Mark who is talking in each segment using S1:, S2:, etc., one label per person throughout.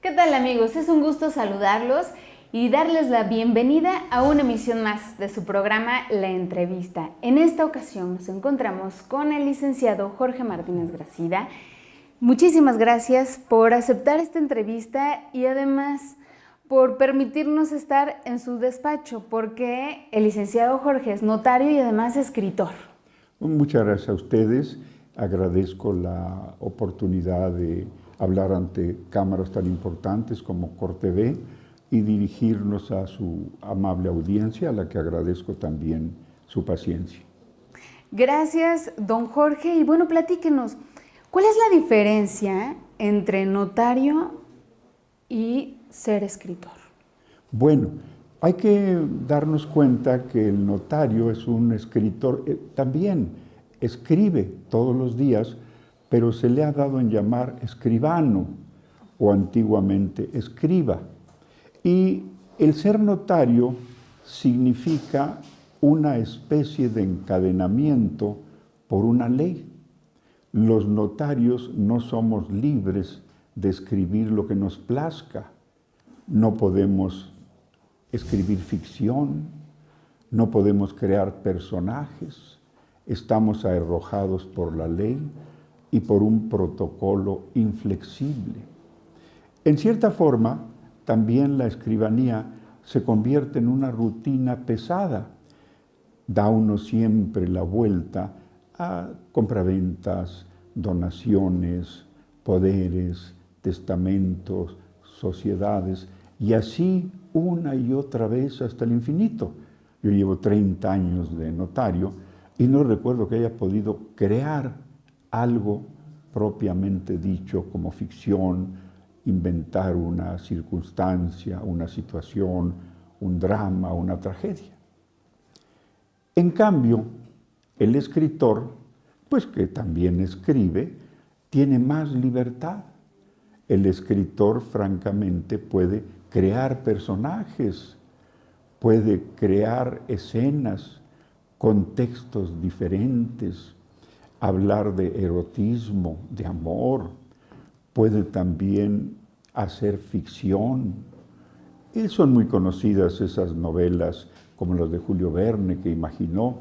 S1: ¿Qué tal, amigos? Es un gusto saludarlos y darles la bienvenida a una emisión más de su programa La Entrevista. En esta ocasión nos encontramos con el licenciado Jorge Martínez Gracida. Muchísimas gracias por aceptar esta entrevista y además por permitirnos estar en su despacho, porque el licenciado Jorge es notario y además escritor.
S2: Muchas gracias a ustedes. Agradezco la oportunidad de hablar ante cámaras tan importantes como CorTV y dirigirnos a su amable audiencia, a la que agradezco también su paciencia.
S1: Gracias, don Jorge. Y bueno, platíquenos, ¿cuál es la diferencia entre notario y ser escritor?
S2: Bueno, hay que darnos cuenta que el notario es un escritor, también escribe todos los días, pero se le ha dado en llamar escribano o antiguamente escriba. Y el ser notario significa una especie de encadenamiento por una ley. Los notarios no somos libres de escribir lo que nos plazca. No podemos escribir ficción, no podemos crear personajes, estamos arrojados por la ley y por un protocolo inflexible. En cierta forma, también la escribanía se convierte en una rutina pesada. Da uno siempre la vuelta a compraventas, donaciones, poderes, testamentos, sociedades, y así una y otra vez hasta el infinito. Yo llevo 30 años de notario y no recuerdo que haya podido crear algo propiamente dicho como ficción, inventar una circunstancia, una situación, un drama, una tragedia. En cambio, el escritor, pues que también escribe, tiene más libertad. El escritor, francamente, puede crear personajes, puede crear escenas, contextos diferentes, hablar de erotismo, de amor, puede también hacer ficción. Y son muy conocidas esas novelas como las de Julio Verne, que imaginó.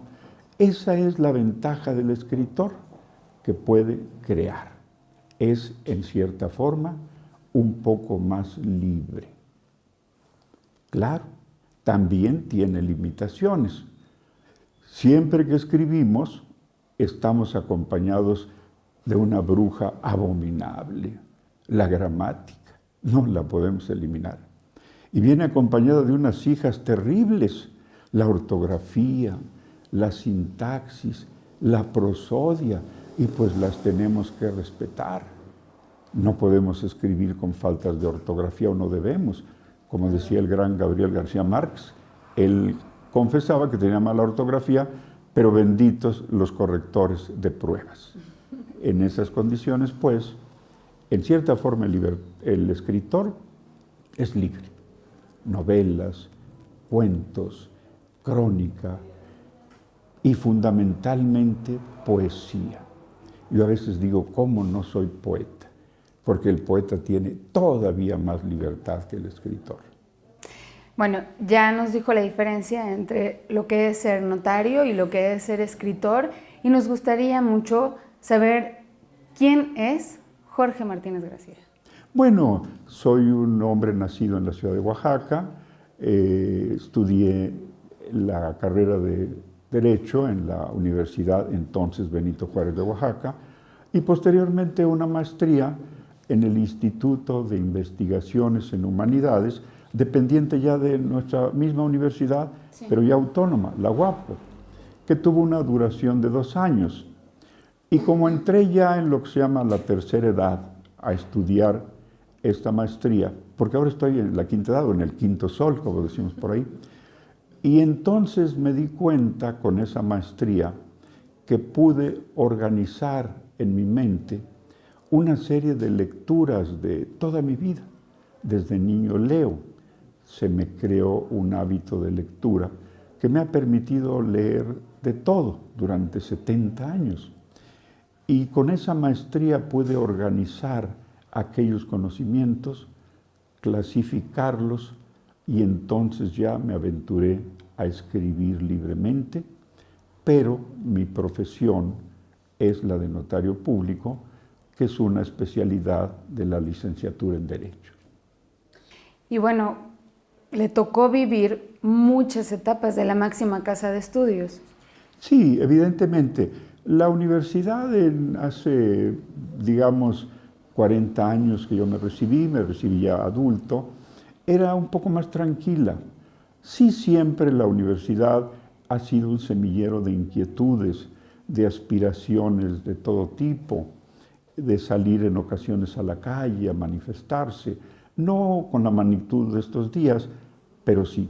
S2: Esa es la ventaja del escritor, que puede crear. Es, en cierta forma, un poco más libre. Claro, también tiene limitaciones. Siempre que escribimos, estamos acompañados de una bruja abominable, la gramática. No la podemos eliminar. Y viene acompañada de unas hijas terribles, la ortografía, la sintaxis, la prosodia, y pues las tenemos que respetar. No podemos escribir con faltas de ortografía o no debemos. Como decía el gran Gabriel García Márquez, él confesaba que tenía mala ortografía, pero benditos los correctores de pruebas. En esas condiciones, pues, en cierta forma el escritor es libre. Novelas, cuentos, crónica y fundamentalmente poesía. Yo a veces digo, ¿cómo no soy poeta? Porque el poeta tiene todavía más libertad que el escritor.
S1: Bueno, ya nos dijo la diferencia entre lo que es ser notario y lo que es ser escritor, y nos gustaría mucho saber quién es Jorge Martínez Gracida.
S2: Bueno, soy un hombre nacido en la ciudad de Oaxaca, estudié la carrera de Derecho en la Universidad entonces Benito Juárez de Oaxaca y posteriormente una maestría en el Instituto de Investigaciones en Humanidades, dependiente ya de nuestra misma universidad, sí, pero ya autónoma, la UAPO, que tuvo una duración de 2 años. Y como entré ya en lo que se llama la tercera edad a estudiar esta maestría, porque ahora estoy en la quinta edad o en el quinto sol, como decimos por ahí, y entonces me di cuenta con esa maestría que pude organizar en mi mente una serie de lecturas de toda mi vida. Desde niño leo, se me creó un hábito de lectura que me ha permitido leer de todo durante 70 años. Y con esa maestría pude organizar aquellos conocimientos clasificarlos y entonces ya me aventuré a escribir libremente, pero mi profesión es la de notario público, que es una especialidad de la licenciatura en Derecho.
S1: Y bueno, le tocó vivir muchas etapas de la máxima casa de estudios.
S2: Sí, evidentemente. La universidad hace, digamos, 40 años que yo me recibí ya adulto, era un poco más tranquila. Sí, siempre la universidad ha sido un semillero de inquietudes, de aspiraciones de todo tipo, de salir en ocasiones a la calle, a manifestarse, no con la magnitud de estos días, pero sí.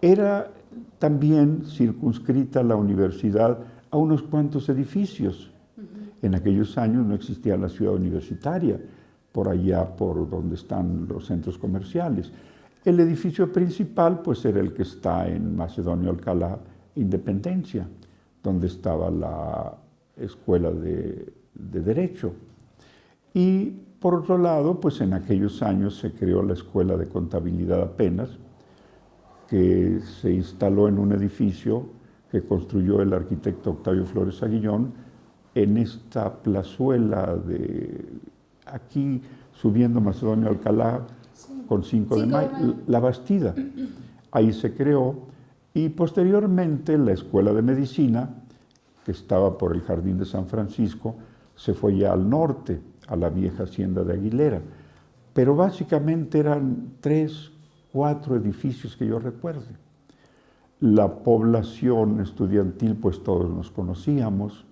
S2: Era también circunscrita la universidad a unos cuantos edificios. En aquellos años no existía la ciudad universitaria, por allá por donde están los centros comerciales. El edificio principal pues era el que está en Macedonio Alcalá, Independencia, donde estaba la Escuela de Derecho. Y por otro lado, pues en aquellos años se creó la Escuela de Contabilidad apenas, que se instaló en un edificio que construyó el arquitecto Octavio Flores Aguillón en esta plazuela de aquí subiendo Macedonio Alcalá con 5 de mayo, la Bastida. Ahí se creó y posteriormente la Escuela de Medicina, que estaba por el Jardín de San Francisco, se fue ya al norte, a la vieja hacienda de Aguilera. Pero básicamente eran 3, 4 edificios que yo recuerde. La población estudiantil, pues todos nos conocíamos.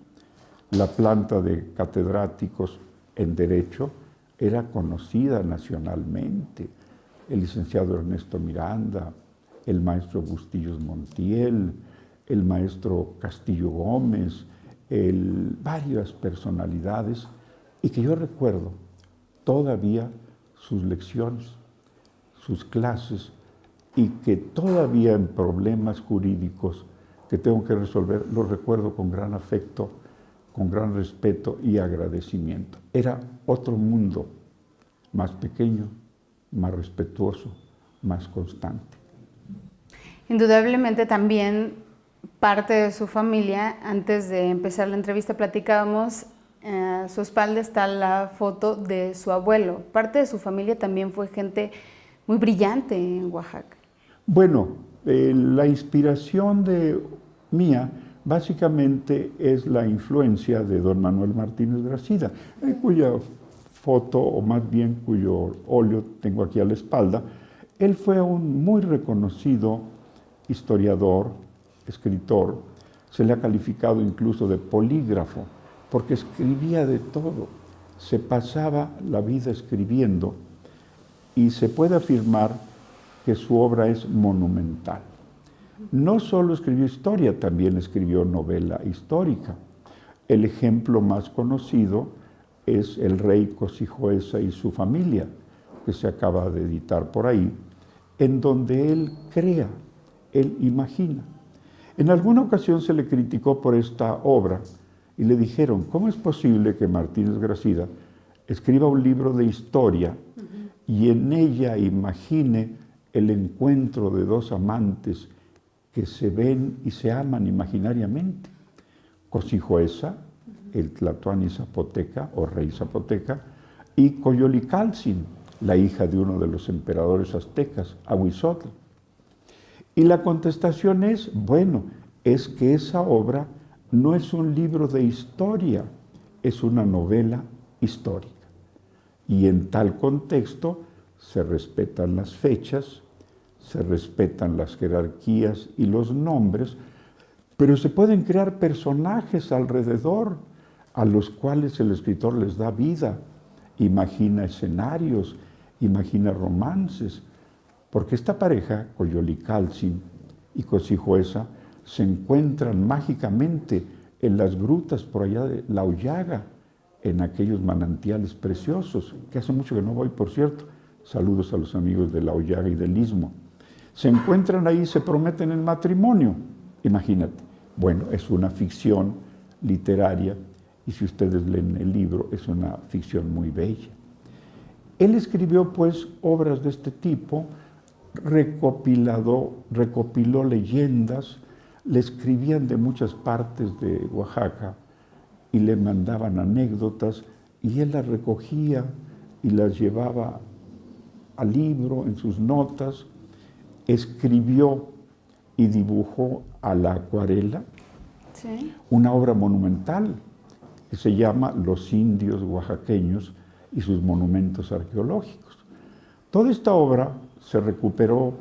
S2: La planta de catedráticos en Derecho era conocida nacionalmente. El licenciado Ernesto Miranda, el maestro Bustillos Montiel, el maestro Castillo Gómez, varias personalidades, y que yo recuerdo todavía sus lecciones, sus clases, y que todavía en problemas jurídicos que tengo que resolver, los recuerdo con gran afecto, con gran respeto y agradecimiento. Era otro mundo, más pequeño, más respetuoso, más constante.
S1: Indudablemente también parte de su familia, antes de empezar la entrevista platicábamos, a su espalda está la foto de su abuelo. Parte de su familia también fue gente muy brillante en Oaxaca.
S2: Bueno, la inspiración mía básicamente es la influencia de don Manuel Martínez Gracida, cuya foto, o más bien cuyo óleo tengo aquí a la espalda. Él fue un muy reconocido historiador, escritor, se le ha calificado incluso de polígrafo, porque escribía de todo, se pasaba la vida escribiendo y se puede afirmar que su obra es monumental. No solo escribió historia, también escribió novela histórica. El ejemplo más conocido es El rey Cosijoesa y su familia, que se acaba de editar por ahí, en donde él crea, él imagina. En alguna ocasión se le criticó por esta obra y le dijeron, ¿cómo es posible que Martínez Gracida escriba un libro de historia y en ella imagine el encuentro de dos amantes que se ven y se aman imaginariamente? Cosijoesa, el tlatoani zapoteca o rey zapoteca, y Coyolicaltzin, la hija de uno de los emperadores aztecas, Ahuizotl. Y la contestación es, bueno, es que esa obra no es un libro de historia, es una novela histórica. Y en tal contexto se respetan las fechas, se respetan las jerarquías y los nombres, pero se pueden crear personajes alrededor a los cuales el escritor les da vida, imagina escenarios, imagina romances, porque esta pareja, Coyolicaltzin y Cosijoesa, se encuentran mágicamente en las grutas por allá de La Hoyaga, en aquellos manantiales preciosos, que hace mucho que no voy, por cierto. Saludos a los amigos de La Hoyaga y del Istmo. Se encuentran ahí y se prometen el matrimonio. Imagínate. Bueno, es una ficción literaria y si ustedes leen el libro, es una ficción muy bella. Él escribió pues obras de este tipo, recopiló leyendas, le escribían de muchas partes de Oaxaca y le mandaban anécdotas y él las recogía y las llevaba al libro en sus notas, escribió y dibujó a la acuarela una obra monumental que se llama Los indios oaxaqueños y sus monumentos arqueológicos. Toda esta obra se recuperó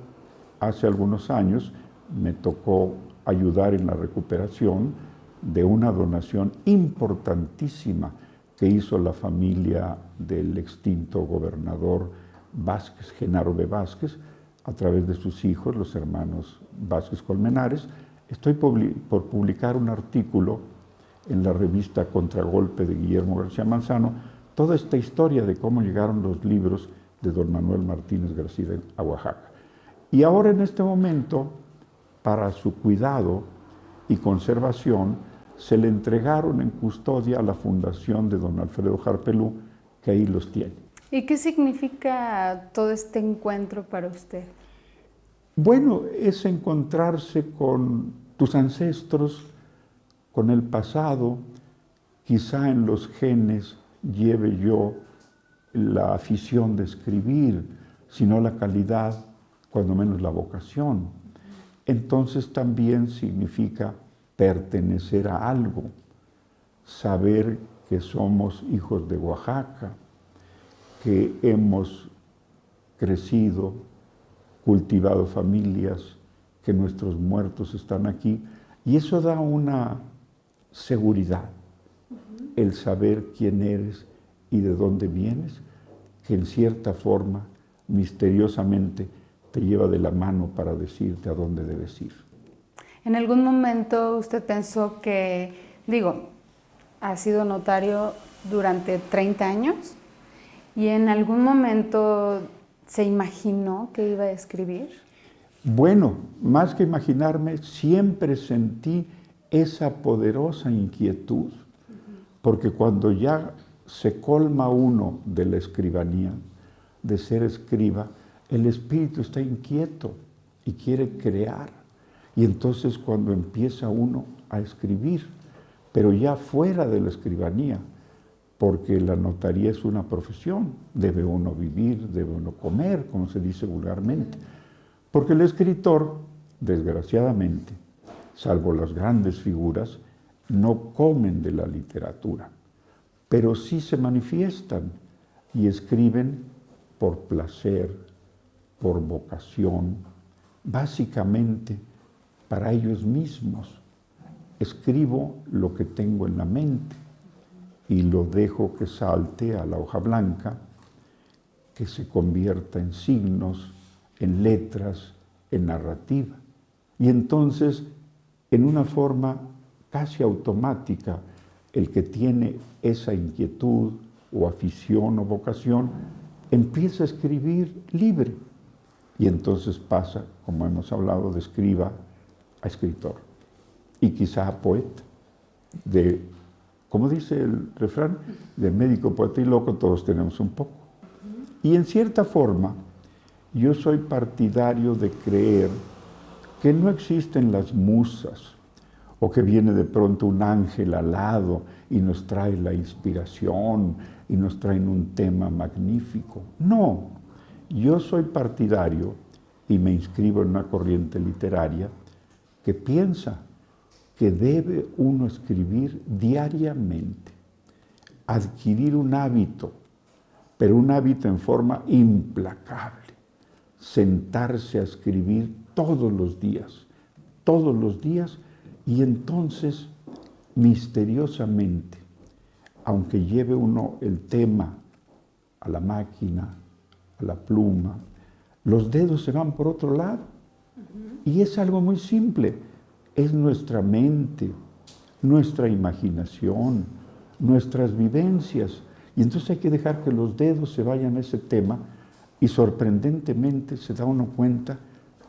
S2: hace algunos años, me tocó ayudar en la recuperación de una donación importantísima que hizo la familia del extinto gobernador Vázquez, Genaro B. Vázquez, a través de sus hijos, los hermanos Vázquez Colmenares. Estoy por publicar un artículo en la revista Contragolpe de Guillermo García Manzano, toda esta historia de cómo llegaron los libros de don Manuel Martínez García a Oaxaca. Y ahora en este momento, para su cuidado y conservación, se le entregaron en custodia a la fundación de don Alfredo Harpelú, que ahí los tiene.
S1: ¿Y qué significa todo este encuentro para usted?
S2: Bueno, es encontrarse con tus ancestros, con el pasado. Quizá en los genes lleve yo la afición de escribir, sino la calidad, cuando menos la vocación. Entonces también significa pertenecer a algo, saber que somos hijos de Oaxaca, que hemos crecido, cultivado familias, que nuestros muertos están aquí, y eso da una seguridad, el saber quién eres y de dónde vienes, que en cierta forma, misteriosamente, te lleva de la mano para decirte a dónde debes ir.
S1: ¿En algún momento usted pensó que, ha sido notario durante 30 años y en algún momento se imaginó que iba a escribir?
S2: Bueno, más que imaginarme, siempre sentí esa poderosa inquietud, porque cuando ya se colma uno de la escribanía, de ser escriba, el espíritu está inquieto y quiere crear. Y entonces cuando empieza uno a escribir, pero ya fuera de la escribanía, porque la notaría es una profesión, debe uno vivir, debe uno comer, como se dice vulgarmente. Porque el escritor, desgraciadamente, salvo las grandes figuras, no comen de la literatura, pero sí se manifiestan y escriben por placer, por vocación, básicamente para ellos mismos. Escribo lo que tengo en la mente y lo dejo que salte a la hoja blanca, que se convierta en signos, en letras, en narrativa. Y entonces, en una forma casi automática, el que tiene esa inquietud o afición o vocación, empieza a escribir libre. Y entonces pasa, como hemos hablado, de escriba a escritor. Y quizá a poeta. Como dice el refrán, de médico, poeta y loco todos tenemos un poco. Y en cierta forma, yo soy partidario de creer que no existen las musas, o que viene de pronto un ángel al lado y nos trae la inspiración y nos traen un tema magnífico. No, yo soy partidario y me inscribo en una corriente literaria que piensa que debe uno escribir diariamente, adquirir un hábito, pero un hábito en forma implacable, sentarse a escribir todos los días, y entonces, misteriosamente, aunque lleve uno el tema a la máquina, a la pluma, los dedos se van por otro lado. Y es algo muy simple, es nuestra mente, nuestra imaginación, nuestras vivencias. Y entonces hay que dejar que los dedos se vayan a ese tema y sorprendentemente se da uno cuenta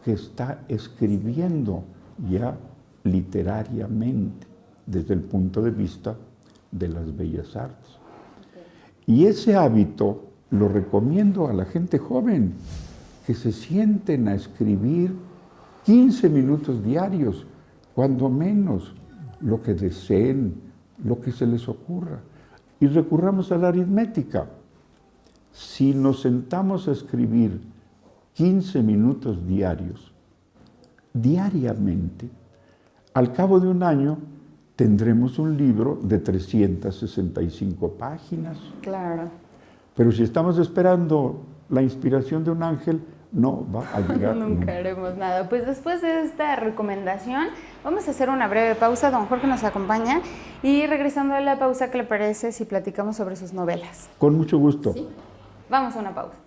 S2: que está escribiendo ya literariamente desde el punto de vista de las bellas artes. Y ese hábito lo recomiendo a la gente joven, que se sienten a escribir 15 minutos diarios, cuando menos, lo que deseen, lo que se les ocurra. Y recurramos a la aritmética. Si nos sentamos a escribir 15 minutos diarios, diariamente, al cabo de un año tendremos un libro de 365 páginas.
S1: Claro.
S2: Pero si estamos esperando la inspiración de un ángel, no va a llegar.
S1: Nunca haremos nada. Pues después de esta recomendación, vamos a hacer una breve pausa. Don Jorge nos acompaña y regresando a la pausa, ¿qué le parece si platicamos sobre sus novelas?
S2: Con mucho gusto.
S1: ¿Sí? Vamos a una pausa.